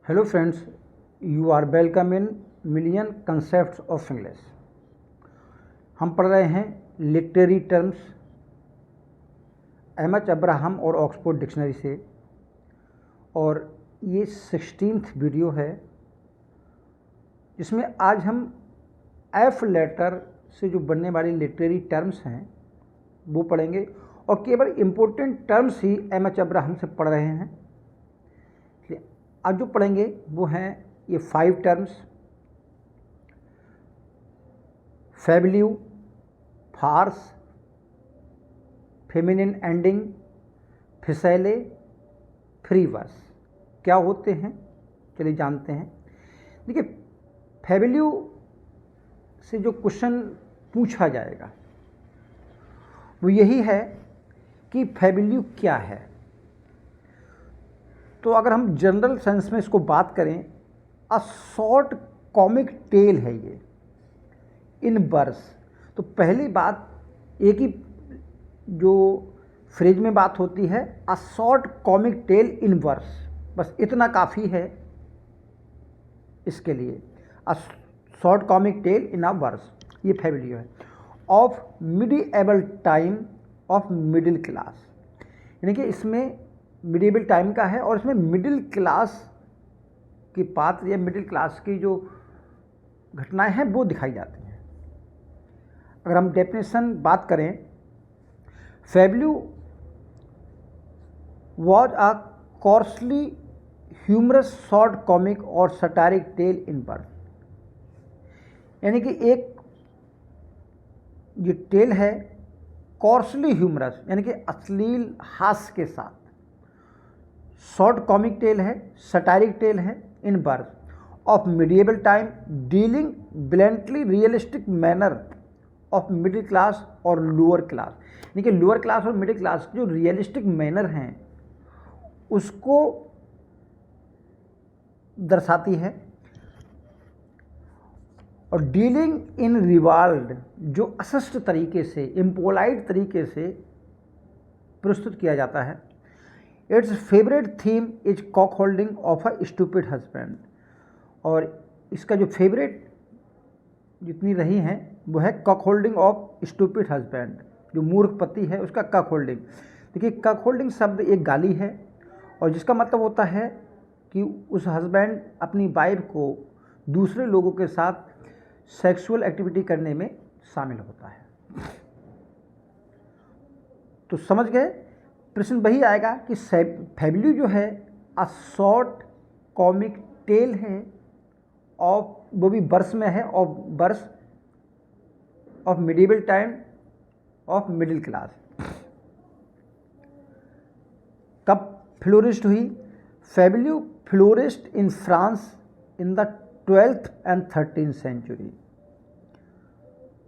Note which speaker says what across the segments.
Speaker 1: Hello friends, you are welcome in Million Concepts of English। हम पढ़ रहे हैं लिटरेरी टर्म्स एमएच अब्राहम और ऑक्सफोर्ड डिक्शनरी से, और ये 16th वीडियो है जिसमें आज हम एफ लेटर से जो बनने वाली लिटरेरी टर्म्स हैं वो पढ़ेंगे, और केवल इम्पोर्टेंट टर्म्स ही एमएच अब्राहम से पढ़ रहे हैं। आज जो पढ़ेंगे वो हैं ये 5 terms: fabliau, farce, feminine ending, फिसैले, फ्री वर्स। क्या होते हैं चलिए जानते हैं। देखिए, फैबल्यू से जो क्वेश्चन पूछा जाएगा वो यही है कि फैबल्यू क्या है। तो अगर हम जनरल सेंस में इसको बात करें, अ शॉर्ट कॉमिक टेल है ये इन वर्स। तो पहली बात, एक ही जो फ्रेज में बात होती है, a short comic tale in verse, बस इतना काफ़ी है इसके लिए। A short comic tale in a verse, ये फैबल्यू है। Of medieval time of middle class, यानी कि इसमें मिडिएबल टाइम का है और इसमें मिडिल क्लास की पात्र या मिडिल क्लास की जो घटनाएं हैं वो दिखाई जाती हैं। अगर हम डेफिनेशन बात करें, fabliau was a coarsely humorous short comic और सटारिक टेल इन वर्स, यानी कि एक जो टेल है कॉर्सली ह्यूमरस यानी कि अश्लील हास्य के साथ, शॉर्ट कॉमिक टेल है, सटारिक टेल है in verse of medieval time, dealing blatantly realistic manner of middle class और लोअर क्लास, यानी कि लोअर क्लास और मिडिल क्लास जो रियलिस्टिक मैनर हैं उसको दर्शाती है, और डीलिंग इन रिवाल्ड जो अशिष्ट तरीके से, इम्पोलाइट तरीके से प्रस्तुत किया जाता है। It's favourite theme is cuckolding of a stupid husband, और इसका जो फेवरेट जितनी रही हैं वो है cuckolding of stupid husband, जो मूर्ख पति है उसका कॉक होल्डिंग। देखिए, कॉक होल्डिंग शब्द एक गाली है और जिसका मतलब होता है कि उस हस्बैंड अपनी वाइफ को दूसरे लोगों के साथ सेक्सुअल एक्टिविटी करने में शामिल होता है। तो समझ गए, प्रश्न वही आएगा कि फैबल्यू जो है अ शॉर्ट कॉमिक टेल है ऑफ, वो भी वर्स में है, of verse of medieval time of middle class. कब फ्लोरिस्ट हुई? Fabliau flourished in France in the 12th and 13th century.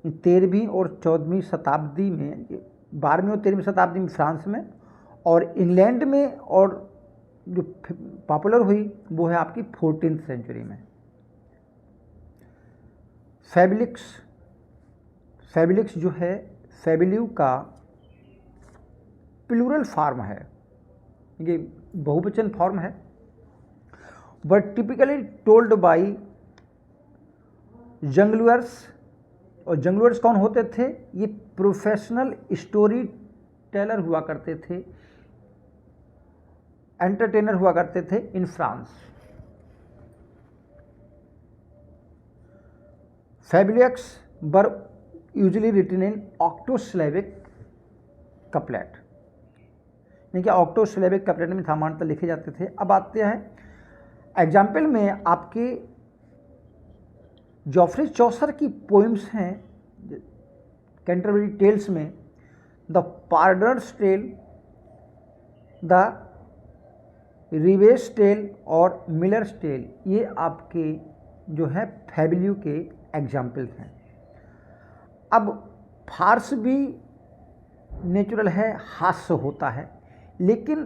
Speaker 1: 13वीं और 14वीं शताब्दी में, 12वीं और 13वीं शताब्दी में फ्रांस में, और इंग्लैंड में, और जो पॉपुलर हुई वो है आपकी 14th सेंचुरी में। फैबलिक्स जो है फैबल्यू का प्लूरल फॉर्म है, ये बहुवचन फॉर्म है, बट टिपिकली टोल्ड बाई जंगलर्स। और जंगलर्स कौन होते थे? ये प्रोफेशनल स्टोरी टेलर हुआ करते थे, एंटरटेनर हुआ करते थे in France. Fabliaux were usually written in octosyllabic couplet, यानी कि ऑक्टोसिलेबिक कपलेट में सामान्यतः लिखे जाते थे। अब आते हैं एग्जाम्पल में, आपके जॉफ्री चौसर की पोइम्स हैं कैंटरबरी टेल्स में, द पार्डर्स टेल, द रिवेस टेल और मिलर्स टेल, ये आपके जो है फैबल्यू के एग्जाम्पल्स हैं। अब फार्स भी नेचुरल है, हास्य होता है, लेकिन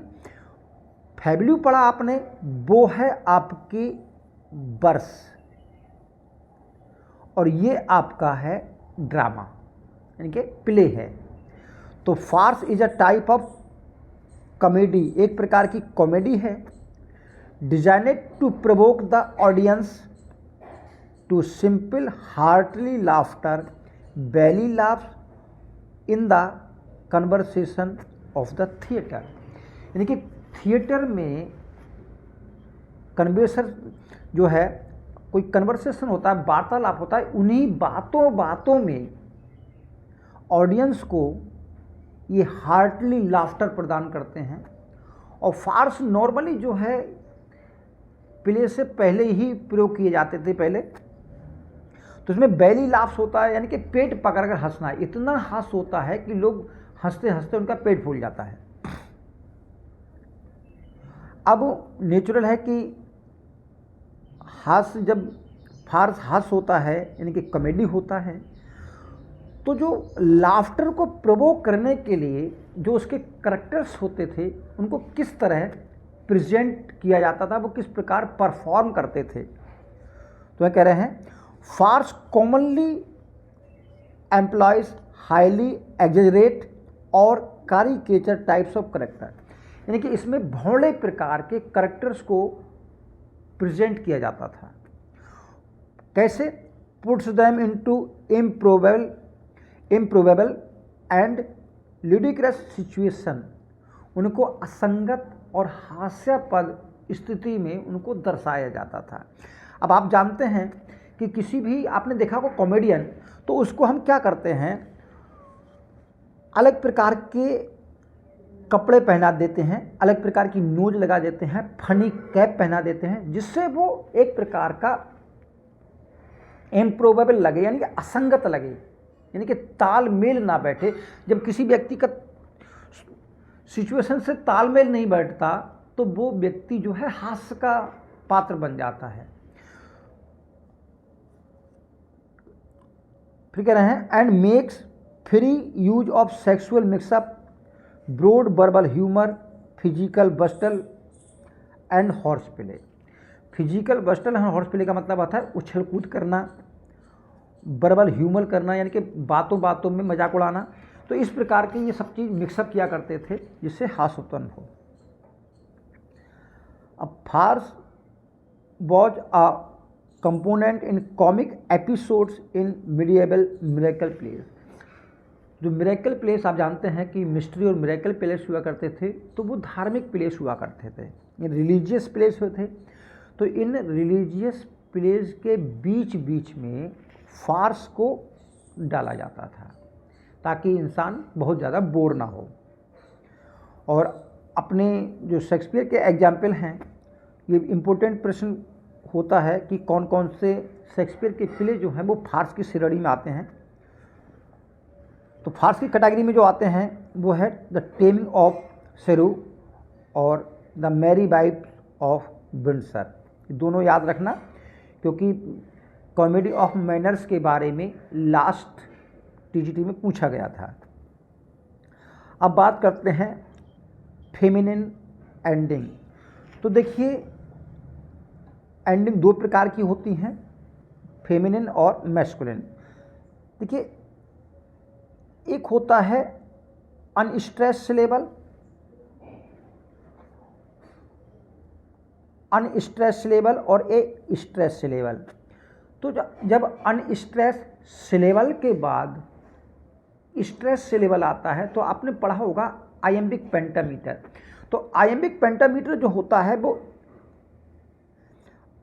Speaker 1: फैबल्यू पढ़ा आपने वो है आपकी वर्स, और ये आपका है ड्रामा यानी कि प्ले है। तो farce is a type of comedy, एक प्रकार की कॉमेडी है designed to provoke the audience to simple hearty laughter, belly laughs in the conversation of the theater। यानी कि थिएटर में कन्वर्सेशन जो है, कोई कन्वर्सेशन होता है, वार्तालाप होता है, उन्हीं बातों में ऑडियंस को ये हार्टली लाफ्टर प्रदान करते हैं। और फार्स नॉर्मली जो है प्ले से पहले ही प्रयोग किए जाते थे पहले, तो इसमें बेली लाफ्स होता है, यानी कि पेट पकड़कर हंसना, इतना हंस होता है कि लोग हंसते हंसते उनका पेट फूल जाता है। अब नेचुरल है कि हास्य, जब फार्स हास्य होता है यानी कि कॉमेडी होता है, तो जो लाफ्टर को प्रोवोक करने के लिए जो उसके करैक्टर्स होते थे उनको किस तरह प्रेजेंट किया जाता था, वो किस प्रकार परफॉर्म करते थे। तो कह रहे हैं farce commonly employs highly exaggerate और कैरिकेचर टाइप्स ऑफ करेक्टर, यानी कि इसमें भौले प्रकार के करेक्टर्स को प्रेजेंट किया जाता था। कैसे? Puts them into improbable and ludicrous situation, उनको असंगत और हास्यास्पद स्थिति में उनको दर्शाया जाता था। अब आप जानते हैं कि किसी भी, आपने देखा होगा कॉमेडियन, तो उसको हम क्या करते हैं, अलग प्रकार के कपड़े पहना देते हैं, अलग प्रकार की नोज लगा देते हैं, फनी कैप पहना देते हैं, जिससे वो एक प्रकार का इम्प्रोबेबल लगे, यानी कि असंगत लगे, यानी कि तालमेल ना बैठे। जब किसी व्यक्ति का सिचुएशन से तालमेल नहीं बैठता तो वो व्यक्ति जो है हास्य का पात्र बन जाता है। फिर कह रहे हैं and makes free use of sexual mixup, broad verbal humour, physical bustle and horseplay. Physical bustle and horseplay का मतलब आता है उछल कूद करना, वर्बल ह्यूमर करना, यानी कि बातों में मजाक उड़ाना। तो इस प्रकार के ये सब चीज़ मिक्सअप किया करते थे जिससे हास्य उत्पन्न हो। अब farce was a component in comic episodes in medieval miracle plays. जो मिरेकल प्लेस आप जानते हैं कि मिस्ट्री और मिरेकल प्लेस हुआ करते थे, तो वो धार्मिक प्लेस हुआ करते थे, ये रिलीजियस प्लेस होते। तो इन रिलीजियस प्लेस के बीच में फार्स को डाला जाता था ताकि इंसान बहुत ज़्यादा बोर ना हो। और अपने जो शेक्सपियर के एग्जाम्पल हैं, ये इम्पोर्टेंट प्रश्न होता है कि कौन कौन से शेक्सपियर के प्ले जो हैं वो फार्स की श्रेणी में आते हैं। तो फार्स की कैटेगरी में जो आते हैं वो है द टेमिंग ऑफ शेरू और the merry wife of Windsor. दोनों याद रखना, क्योंकि कॉमेडी ऑफ मैनर्स के बारे में लास्ट टीजीटी में पूछा गया था। अब बात करते हैं फेमिनिन एंडिंग। तो देखिए, एंडिंग दो प्रकार की होती हैं, फेमिनिन और मैस्कुलिन। देखिए, एक होता है अनस्ट्रेस सिलेबल, अनस्ट्रेस सिलेबल और ए स्ट्रेस सिलेबल। तो जब अनस्ट्रेस सिलेबल के बाद स्ट्रेस सिलेबल आता है, तो आपने पढ़ा होगा आयम्बिक पेंटामीटर। तो आयम्बिक पेंटामीटर जो होता है वो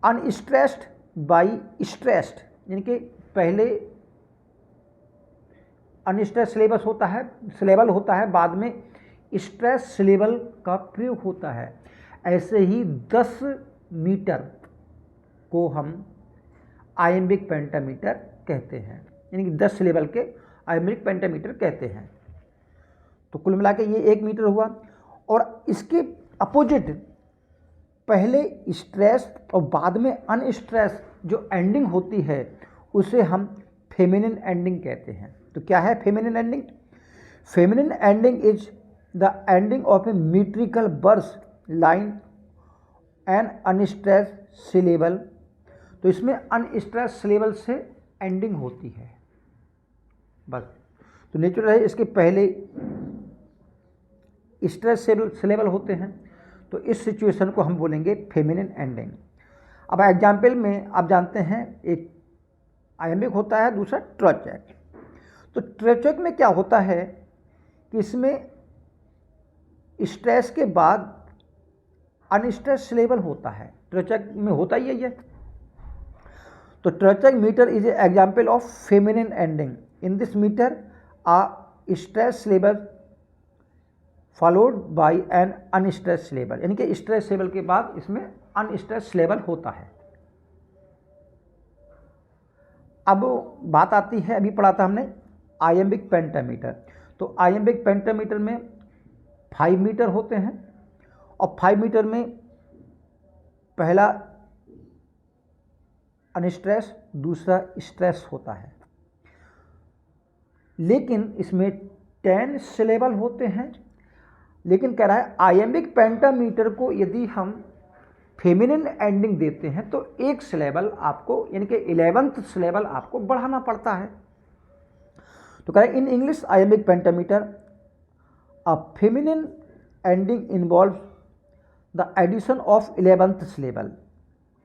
Speaker 1: अनस्ट्रेस्ड बाई स्ट्रेस्ड, यानी कि पहले अनस्ट्रेस सिलेबल होता है, बाद में स्ट्रेस सिलेबल का प्रयोग होता है। ऐसे ही 10 मीटर को हम आयम्बिक पेंटामीटर कहते हैं, यानी कि 10 सिलेबल के आयम्बिक पेंटामीटर कहते हैं। तो कुल मिला के ये 1 मीटर हुआ। और इसके अपोजिट पहले स्ट्रेस और बाद में अनस्ट्रेस जो एंडिंग होती है उसे हम फेमिनिन एंडिंग कहते हैं। तो क्या है feminine ending? Feminine ending is the ending of a metrical verse line and unstressed syllable. तो इसमें अनस्ट्रेस सिलेबल से एंडिंग होती है बस। तो नेचुरल है, इसके पहले स्ट्रेस सिलेबल होते हैं। तो इस सिचुएशन को हम बोलेंगे फेमिनिन एंडिंग। अब एग्जाम्पल में आप जानते हैं एक आयम्बिक होता है, दूसरा ट्रोचक। तो ट्रोचक में क्या होता है कि इसमें स्ट्रेस के बाद अनस्ट्रेस सिलेबल होता है, ट्रोचक में होता ही है। तो trochaic metre is a example of feminine ending. In this metre a stressed syllable followed by an unstressed syllable, यानी कि स्ट्रेस सिलेबल के बाद इसमें अनस्ट्रेस सिलेबल होता है। अब बात आती है, अभी पढ़ा था हमने आयम्बिक पेंटामीटर। तो आयम्बिक पेंटामीटर में 5 मीटर होते हैं और 5 मीटर में पहला अनस्ट्रेस, दूसरा स्ट्रेस होता है, लेकिन इसमें 10 सिलेबल होते हैं। लेकिन कह रहा है आयम्बिक पेंटामीटर को यदि हम फेमिनिन एंडिंग देते हैं तो एक सिलेबल आपको, यानी कि 11th सिलेबल आपको बढ़ाना पड़ता है। तो कह रहा है in English iambic pentameter a feminine ending involve the addition of 11th syllable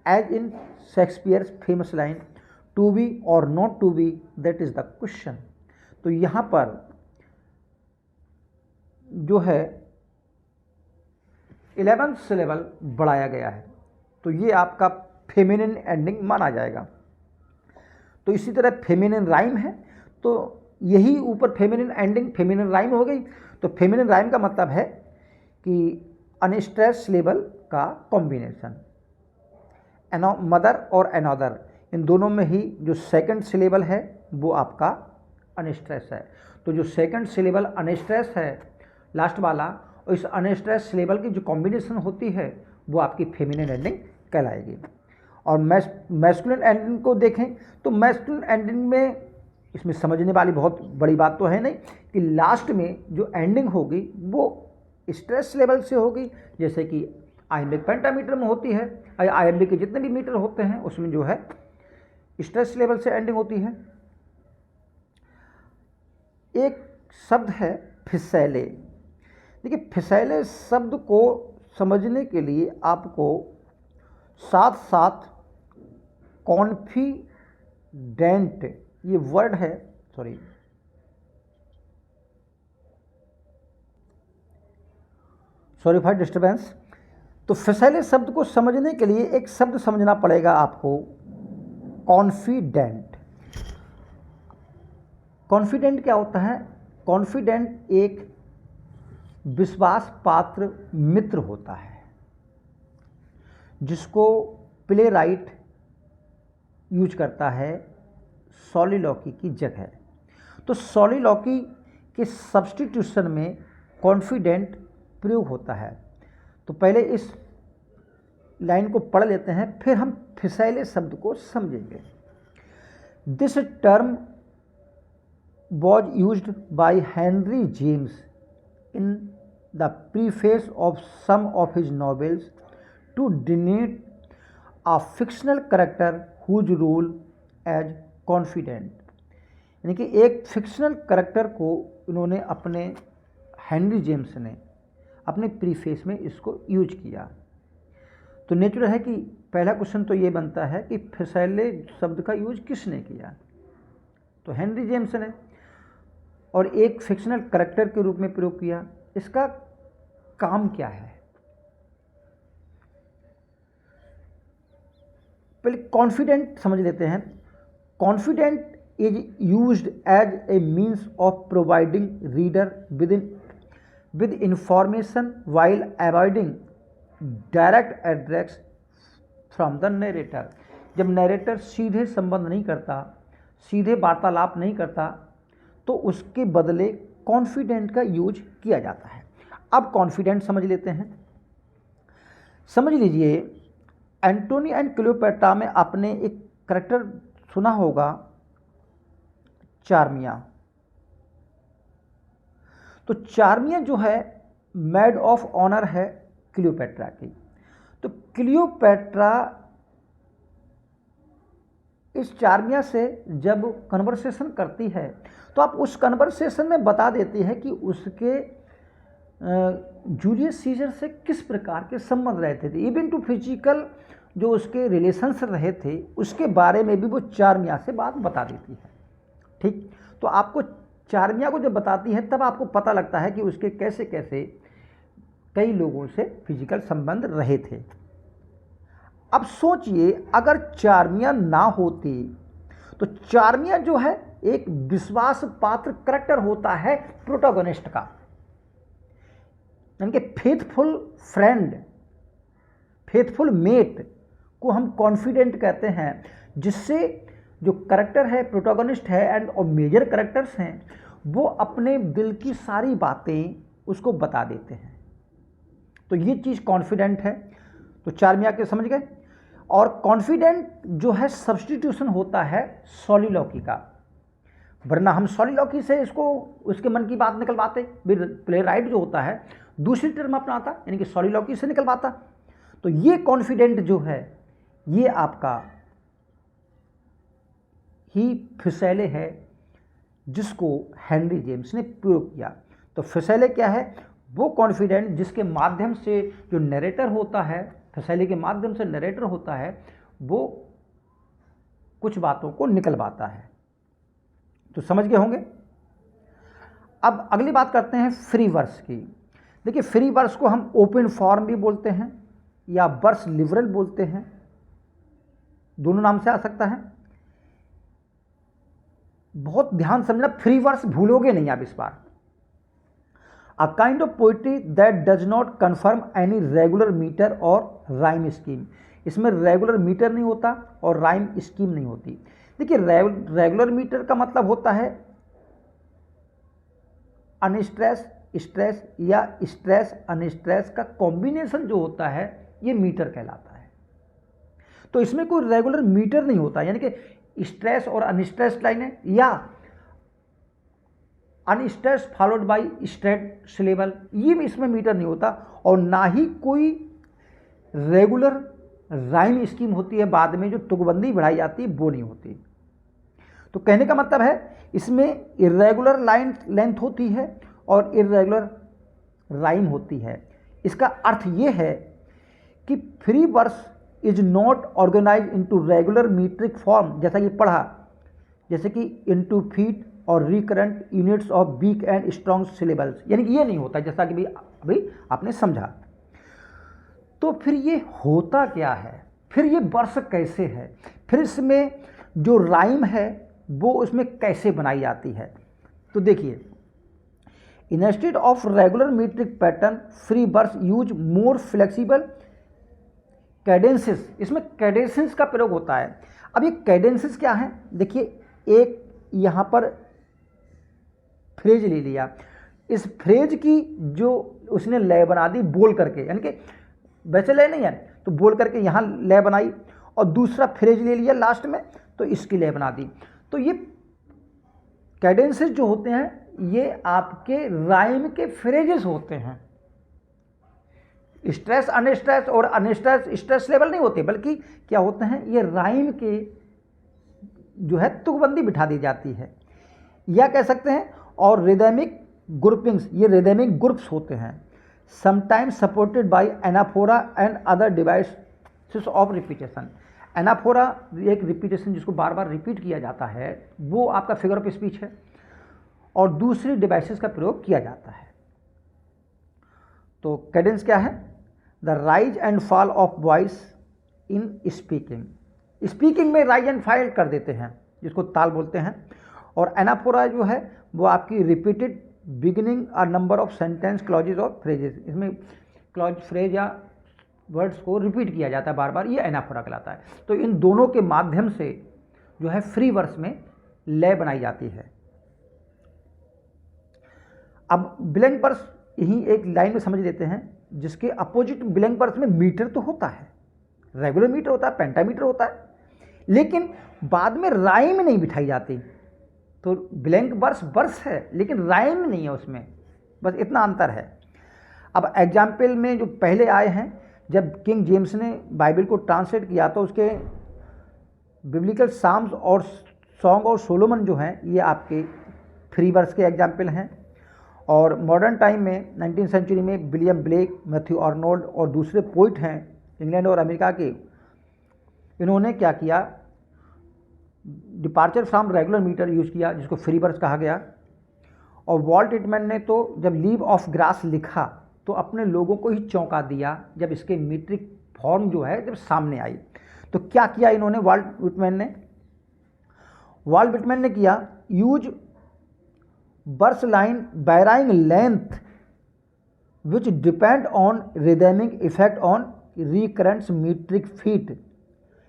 Speaker 1: as in Shakespeare's famous line to be or not to be that is the question. तो यहाँ पर जो है 11th सिलेबल बढ़ाया गया है, तो ये आपका फेमिनिन एंडिंग माना जाएगा। तो इसी तरह फेमिनिन राइम है, तो यही ऊपर फेमिनिन एंडिंग फेमिनिन राइम हो गई। तो फेमिनिन राइम का मतलब है कि अनस्ट्रेस सिलेबल का कॉम्बिनेशन, मदर और अनदर, इन दोनों में ही जो सेकंड सिलेबल है वो आपका अनस्ट्रेस है। तो जो सेकंड सिलेबल अनस्ट्रेस है लास्ट वाला, और इस अनस्ट्रेस सिलेबल की जो कॉम्बिनेशन होती है वो आपकी फेमिनिन एंडिंग कहलाएगी। और मैस्कुलिन एंडिंग को देखें तो मैस्कुलिन एंडिंग में इसमें समझने वाली बहुत बड़ी बात तो है नहीं कि लास्ट में जो एंडिंग होगी वो स्ट्रेस लेवल से होगी, जैसे कि आयम्बिक पेंटामीटर में होती है। आयम्बिक के जितने भी मीटर होते हैं उसमें जो है स्ट्रेस लेवल से एंडिंग होती है। एक शब्द है फिसैले। देखिए फिसैले शब्द को समझने के लिए आपको साथ साथ कॉन्फिडेंट, ये वर्ड है, सॉरी फॉर डिस्टर्बेंस। तो फिसैले शब्द को समझने के लिए एक शब्द समझना पड़ेगा आपको, कॉन्फिडेंट। कॉन्फिडेंट क्या होता है? कॉन्फिडेंट एक विश्वास पात्र मित्र होता है जिसको प्ले राइट यूज करता है सॉलिलॉकी की जगह। तो सॉलिलॉकी के सब्स्टिट्यूशन में कॉन्फिडेंट प्रयोग होता है। तो पहले इस लाइन को पढ़ लेते हैं, फिर हम फिसैले शब्द को समझेंगे। This term was used by Henry James in the preface of some of his novels to denote a fictional character whose role as confident। यानी कि एक फिक्शनल करेक्टर को इन्होंने अपने हेनरी जेम्स ने अपने प्रीफेस में इसको यूज किया। तो नेचुरल है कि पहला क्वेश्चन तो ये बनता है कि फिसैले शब्द का यूज किसने किया? तो हेनरी जेम्स ने, और एक फिक्शनल करेक्टर के रूप में प्रयोग किया। इसका काम क्या है? पहले कॉन्फिडेंट समझ लेते हैं। Confident is used as a means of providing reader with information while avoiding direct address from the narrator. जब नरेटर सीधे संबंध नहीं करता, सीधे वार्तालाप नहीं करता, तो उसके बदले कॉन्फिडेंट का यूज किया जाता है। अब कॉन्फिडेंट समझ लेते हैं। समझ लीजिए एंटोनी एंड क्लियोपेट्रा में आपने एक करैक्टर सुना होगा, चार्मिया। तो चार्मिया जो है मेड ऑफ ऑनर है क्लियोपेट्रा की। तो क्लियोपेट्रा इस चार्मिया से जब कन्वर्सेशन करती है तो आप उस कन्वर्सेशन में बता देती है कि उसके जूलियस सीजर से किस प्रकार के संबंध रहते थे, इवन टू फिजिकल जो उसके रिलेशंस रहे थे उसके बारे में भी वो चार्मिया से बात बता देती है। ठीक, तो आपको चार्मिया को जब बताती है तब आपको पता लगता है कि उसके कैसे कैसे कई लोगों से फिजिकल संबंध रहे थे। अब सोचिए अगर चार्मिया ना होती तो चार्मिया जो है एक विश्वास पात्र करैक्टर होता है प्रोटोगोनिस्ट का, यानी कि फेथफुल फ्रेंड, फेथफुल मेट को हम कॉन्फिडेंट कहते हैं, जिससे जो करैक्टर है प्रोटोगोनिस्ट है एंड और मेजर करैक्टर्स हैं वो अपने दिल की सारी बातें उसको बता देते हैं। तो ये चीज़ कॉन्फिडेंट है, तो चार्मिया के समझ गए। और कॉन्फिडेंट जो है सब्स्टिट्यूशन होता है सॉलिलॉकी का, वरना हम सॉलिलॉकी से इसको उसके मन की बात निकलवाते, प्ले राइट जो होता है दूसरी टर्म अपनाता, यानी कि सॉलिलॉकी से निकलवाता। तो ये कॉन्फिडेंट जो है ये आपका ही फिसैले है जिसको हेनरी जेम्स ने प्रयोग किया। तो फिसैले क्या है, वो कॉन्फिडेंट जिसके माध्यम से जो नरेटर होता है, फिसैले के माध्यम से नरेटर होता है, वो कुछ बातों को निकलवाता है। तो समझ गए होंगे। अब अगली बात करते हैं फ्री वर्स की। देखिए फ्री वर्स को हम ओपन फॉर्म भी बोलते हैं या वर्स लिबरल बोलते हैं, दोनों नाम से आ सकता है। बहुत ध्यान समझना, फ्री वर्स भूलोगे नहीं आप इस बार। A kind of poetry that does not confirm any regular metre or rhyme scheme. इसमें रेगुलर मीटर नहीं होता और राइम स्कीम नहीं होती। देखिए रेगुलर मीटर का मतलब होता है अनस्ट्रेस स्ट्रेस या स्ट्रेस अनस्ट्रेस का कॉम्बिनेशन जो होता है ये मीटर कहलाता है। तो इसमें कोई रेगुलर मीटर नहीं होता, यानी कि स्ट्रेस और अनस्ट्रेस लाइनें या unstress followed by straight syllable, ये भी इसमें मीटर नहीं होता। और ना ही कोई रेगुलर राइम स्कीम होती है बाद में जो तुकबंदी बढ़ाई जाती है, वो नहीं होती। तो कहने का मतलब है इसमें इरेगुलर लाइन लेंथ होती है और इरेगुलर राइम होती है। इसका अर्थ ये है कि free verse is not organize into regular metric form, जैसा कि पढ़ा, जैसे कि इनटू फीट और recurrent units of weak and strong syllables, यानी कि ये नहीं होता, जैसा कि अभी आपने समझा। तो फिर ये होता क्या है, फिर ये वर्स कैसे है, फिर इसमें जो राइम है वो उसमें कैसे बनाई जाती है। तो देखिए, instead of regular metric pattern free verse use more flexible cadences, इसमें कैडेंसेस का प्रयोग होता है। अब ये कैडेंसेस क्या है, देखिए एक यहाँ पर फ्रेज ले लिया, इस फ्रेज की जो उसने लय बना दी बोल करके, यानी कि वैसे लय नहीं है तो बोल करके यहाँ लय बनाई, और दूसरा फ्रेज ले लिया लास्ट में तो इसकी लय बना दी। तो ये कैडेंसेस जो होते हैं ये आपके राइम के फ्रेजेस होते हैं। स्ट्रेस अनस्ट्रेस और अनस्ट्रेस स्ट्रेस लेवल नहीं होते, बल्कि क्या होते हैं ये राइम के जो है तुकबंदी बिठा दी जाती है, या कह सकते हैं। और रिदमिक ग्रुपिंग्स, ये रिदमिक ग्रुप्स होते हैं, sometimes supported by anaphora and other devices of repetition. Anaphora एक रिपीटेशन जिसको बार बार रिपीट किया जाता है, वो आपका फिगर ऑफ स्पीच है, और दूसरी डिवाइसेस का प्रयोग किया जाता है। तो कैडेंस क्या है, the rise and fall of voice in speaking, speaking में राइज एंड फॉल कर देते हैं, जिसको ताल बोलते हैं। और एनाफोरा जो है वो आपकी रिपीटेड बिगिनिंग और नंबर ऑफ सेंटेंस क्लॉजेज और फ्रेजेस, इसमें क्लॉज फ्रेज या वर्ड्स को रिपीट किया जाता है बार बार, ये एनाफोरा कहलाता है। तो इन दोनों के माध्यम से जो है फ्री वर्स में लय बनाई जाती है। अब ब्लैंक वर्स यही एक लाइन में समझ लेते हैं, जिसके अपोजिट ब्लैंक वर्स में मीटर तो होता है, रेगुलर मीटर होता है, पेंटामीटर होता है, लेकिन बाद में राइम नहीं बिठाई जाती। तो ब्लैंक वर्स वर्स है लेकिन राइम नहीं है उसमें, बस इतना अंतर है। अब एग्जाम्पल में जो पहले आए हैं, जब किंग जेम्स ने बाइबल को ट्रांसलेट किया तो उसके बिब्लिकल साम्स और सॉन्ग और सोलोमन जो हैं ये आपके फ्री वर्स के एग्जाम्पल हैं। और मॉडर्न टाइम में 19वीं सेंचुरी में विलियम ब्लेक, मैथ्यू आर्नोल्ड और दूसरे पोइट हैं इंग्लैंड और अमेरिका के, इन्होंने क्या किया, departure from regular meter use किया जिसको फ्री वर्स कहा गया। और वॉल्ट विटमैन ने तो जब लीव ऑफ ग्रास लिखा तो अपने लोगों को ही चौंका दिया जब इसके मीट्रिक फॉर्म जो है जब सामने आई। तो क्या किया इन्होंने वॉल्ट विटमैन ने किया, use verse line varying length which depend on rhythmic effect on recurrence metric feet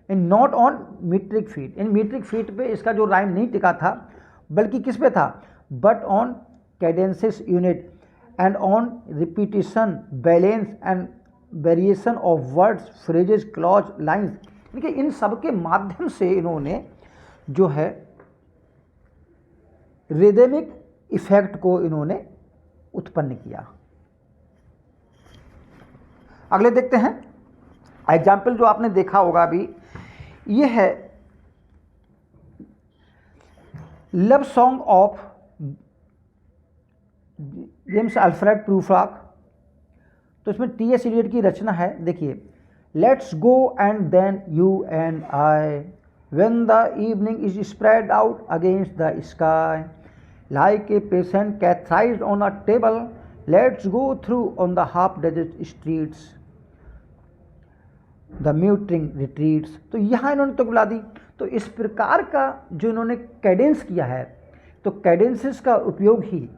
Speaker 1: in not on metric feet. In metric feet पे इसका जो राइम नहीं टिका था बल्कि किस पे था, but on cadences unit and on repetition, balance and variation of words, phrases, clause, lines. देखिए इन सब के माध्यम से इन्होंने जो है रिदमिक इफेक्ट को इन्होंने उत्पन्न किया। अगले देखते हैं एग्जाम्पल जो आपने देखा होगा अभी, ये है love song of James Alfred Prufrock. तो इसमें टी.एस. इलियट की रचना है, देखिए, let's go and then you and I when the evening is spread out against the sky like a patient catheterised on a table, let's go through on the half deserted streets the muttering retreats. तो यहाँ इन्होंने तो बुला दी। तो इस प्रकार का जो इन्होंने कैडेंस किया है, तो कैडेंसेस का उपयोग ही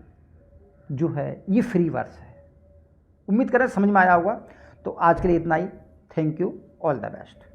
Speaker 1: जो है ये फ्री वर्स है। उम्मीद करें समझ में आया होगा। तो आज के लिए इतना ही। Thank you, all the best.